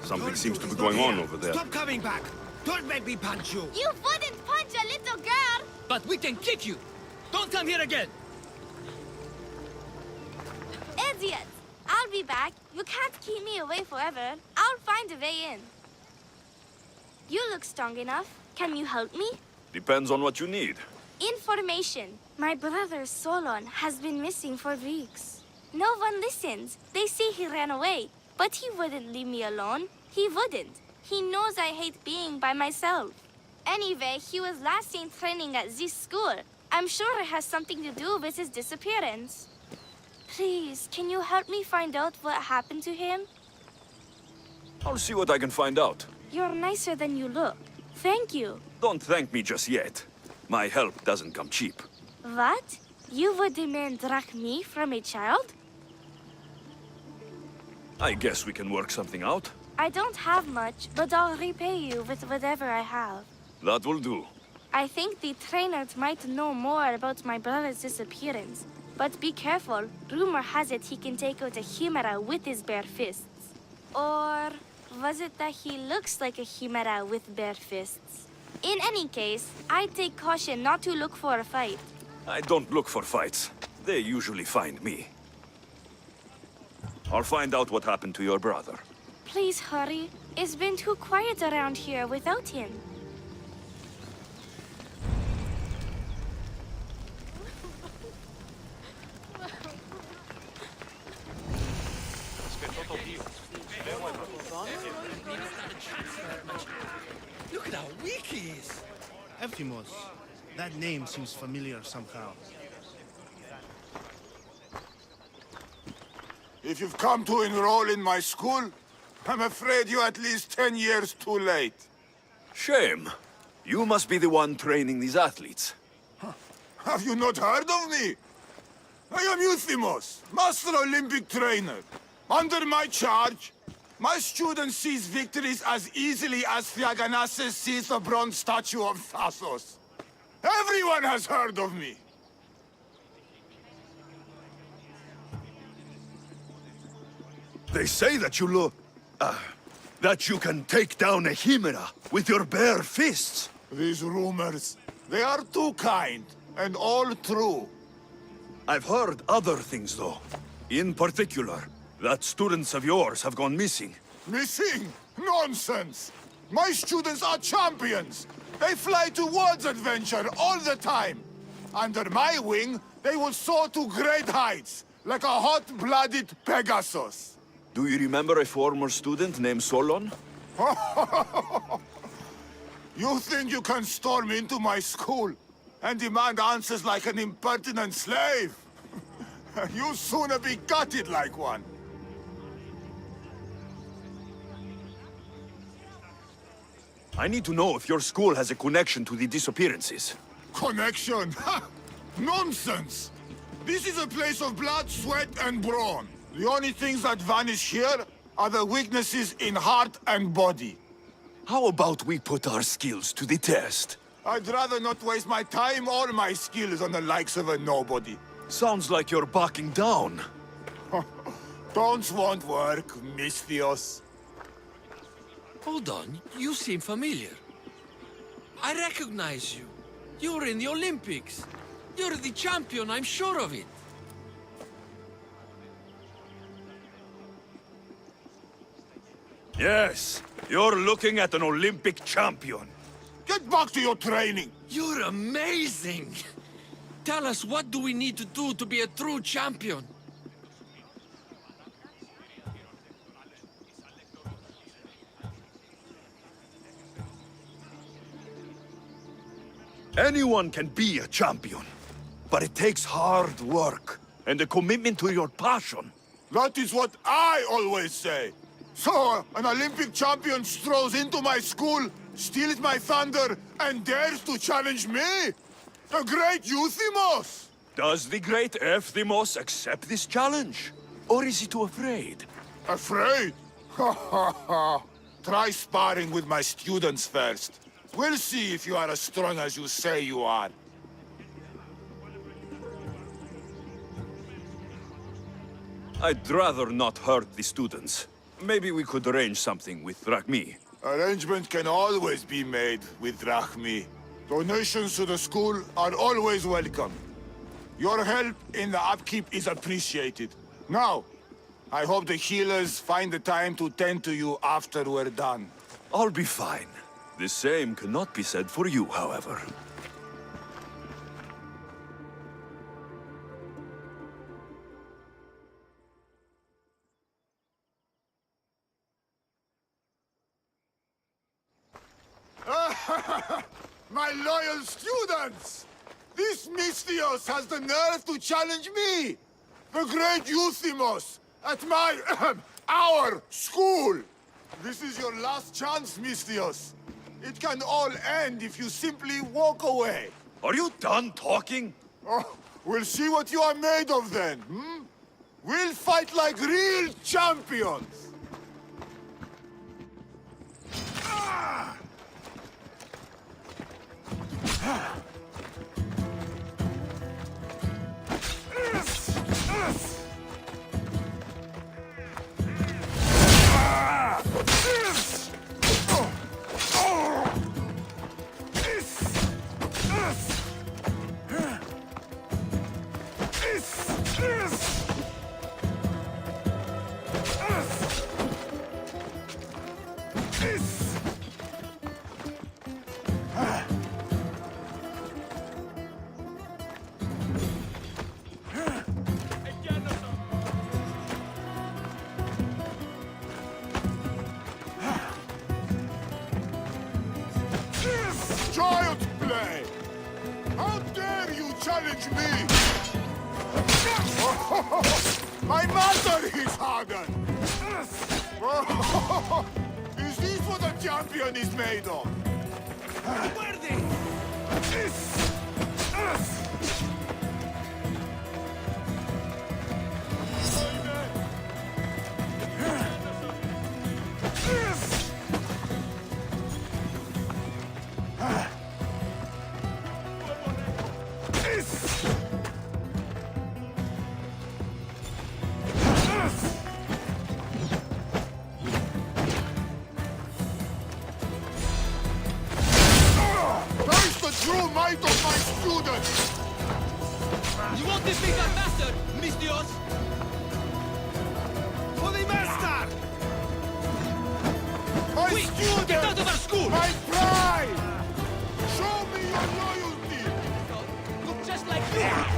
Something seems to be going on over there. Stop coming back! Don't make me punch you! You wouldn't punch a little girl! But we can kick you! Don't come here again! Idiot! I'll be back. You can't keep me away forever. I'll find a way in. You look strong enough. Can you help me? Depends on what you need. Information. My brother Solon has been missing for weeks. No one listens. They say he ran away. But he wouldn't leave me alone. He wouldn't. He knows I hate being by myself. Anyway, he was last seen training at this school. I'm sure it has something to do with his disappearance. Please, can you help me find out what happened to him? I'll see what I can find out. You're nicer than you look. Thank you. Don't thank me just yet. My help doesn't come cheap. What? You would demand drachmi from a child? I guess we can work something out. I don't have much, but I'll repay you with whatever I have. That will do. I think the trainers might know more about my brother's disappearance. But be careful. Rumor has it he can take out a Chimera with his bare fists. Or was it that he looks like a Chimera with bare fists? In any case, I'd take caution not to look for a fight. I don't look for fights. They usually find me. I'll find out what happened to your brother. Please hurry. It's been too quiet around here without him. Look at how weak he is! Ephimos. That name seems familiar somehow. If you've come to enroll in my school, I'm afraid you're at least 10 years too late. Shame. You must be the one training these athletes. Have you not heard of me? I am Euthymos, Master Olympic Trainer. Under my charge, my student sees victories as easily as Thiaganasses sees the bronze statue of Thasos. Everyone has heard of me. They say that you look... that you can take down a Chimera with your bare fists. These rumors, they are too kind and all true. I've heard other things, though. In particular, that students of yours have gone missing. Missing? Nonsense! My students are champions! They fly towards adventure all the time! Under my wing, they will soar to great heights, like a hot-blooded Pegasus. Do you remember a former student named Solon? You think you can storm into my school and demand answers like an impertinent slave? You'll sooner be gutted like one. I need to know if your school has a connection to the disappearances. Connection? Ha! Nonsense! This is a place of blood, sweat, and brawn. The only things that vanish here are the weaknesses in heart and body. How about we put our skills to the test? I'd rather not waste my time or my skills on the likes of a nobody. Sounds like you're backing down. Don't want work, Misthios. Hold on, you seem familiar. I recognize you. You're in the Olympics. You're the champion, I'm sure of it. Yes, you're looking at an Olympic champion. Get back to your training. You're amazing! Tell us, what do we need to do to be a true champion? Anyone can be a champion, but it takes hard work and a commitment to your passion. That is what I always say. So, an Olympic champion strolls into my school, steals my thunder, and dares to challenge me? The great Euthymos! Does the great Ephimos accept this challenge? Or is he too afraid? Afraid? Ha ha ha! Try sparring with my students first. We'll see if you are as strong as you say you are. I'd rather not hurt the students. maybe we could arrange something with Rachmi. Arrangement can always be made with Rachmi. Donations to the school are always welcome. Your help in the upkeep is appreciated. Now, I hope the healers find the time to tend to you after we're done. I'll be fine. The same cannot be said for you, however. My loyal students! This Mystios has the nerve to challenge me! The great Euthymos! At my... our school! This is your last chance, Mystios. It can all end if you simply walk away. Are you done talking? Oh, we'll see what you are made of then, hmm? We'll fight like real champions! Ah! Child's play! How dare you challenge me? My mother is hardened! Is this what a champion is made of? True might of my students! You want this big bastard, Mystios? For the master! My Quick, students! get out of our school! My pride! Show me your loyalty! Look just like you!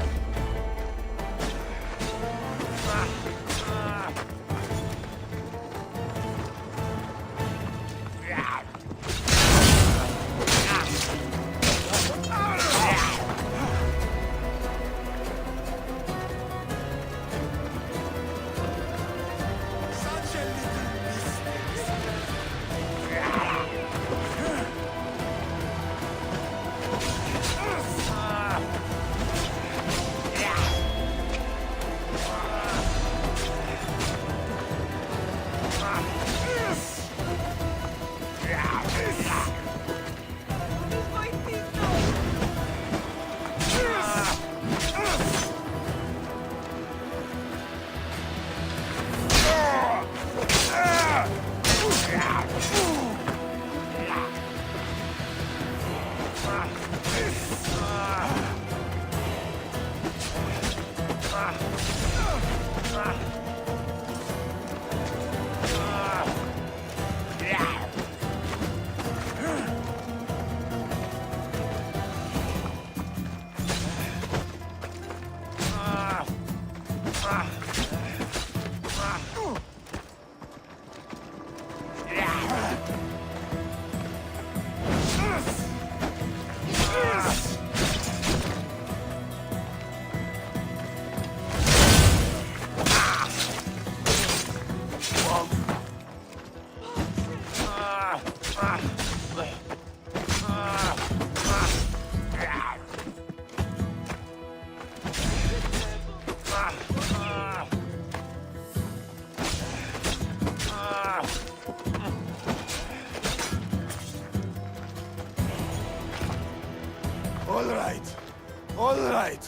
All right.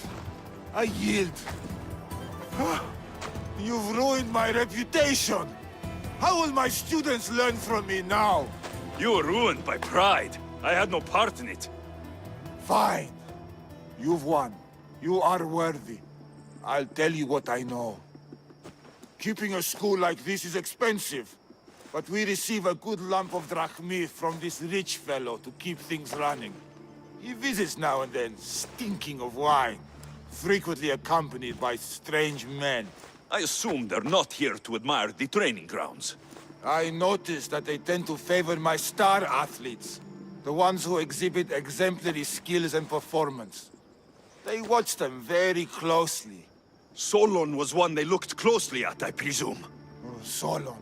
I yield. You've ruined my reputation. How will my students learn from me now? You were ruined by pride. I had no part in it. Fine. You've won. You are worthy. I'll tell you what I know. Keeping a school like this is expensive, but we receive a good lump of drachmi from this rich fellow to keep things running. He visits now and then, stinking of wine, frequently accompanied by strange men. I assume they're not here to admire the training grounds. I noticed that they tend to favor my star athletes, the ones who exhibit exemplary skills and performance. They watch them very closely. Solon was one they looked closely at, I presume. Oh, Solon.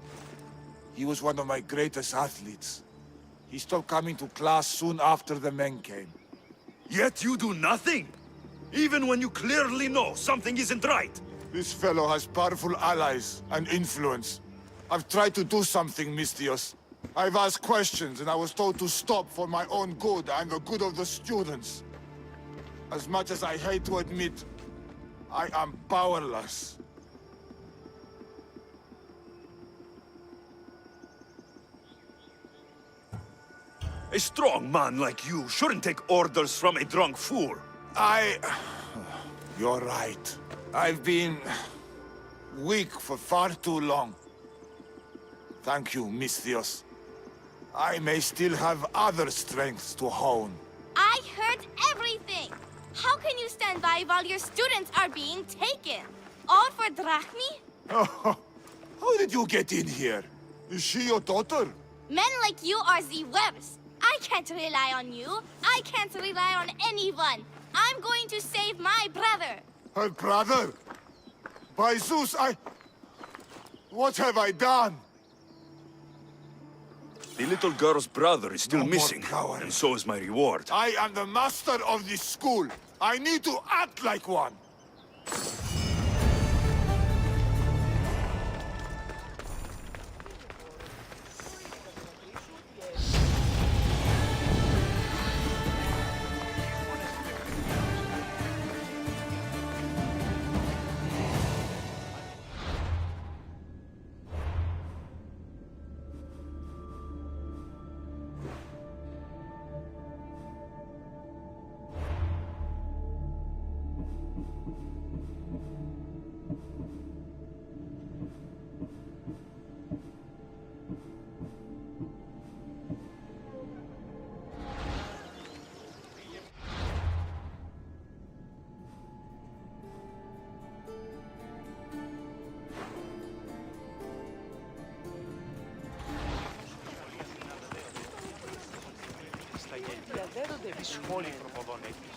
He was one of my greatest athletes. He stopped coming to class soon after the men came. Yet you do nothing? Even when you clearly know something isn't right? This fellow has powerful allies and influence. I've tried to do something, Mistios. I've asked questions and I was told to stop for my own good and the good of the students. As much as I hate to admit, I am powerless. A strong man like you shouldn't take orders from a drunk fool. You're right. I've been weak for far too long. Thank you, Mistios. I may still have other strengths to hone. I heard everything. How can you stand by while your students are being taken? All for drachmi? How did you get in here? Is she your daughter? Men like you are the worst. I can't rely on you. I can't rely on anyone. I'm going to save my brother. Her brother? By Zeus, what have I done? The little girl's brother is still No more missing, coward. and so is my reward. I am the master of this school. I need to act like one. Στα Αιγαία δεν δίνονται σχόλοι προποδονέτης.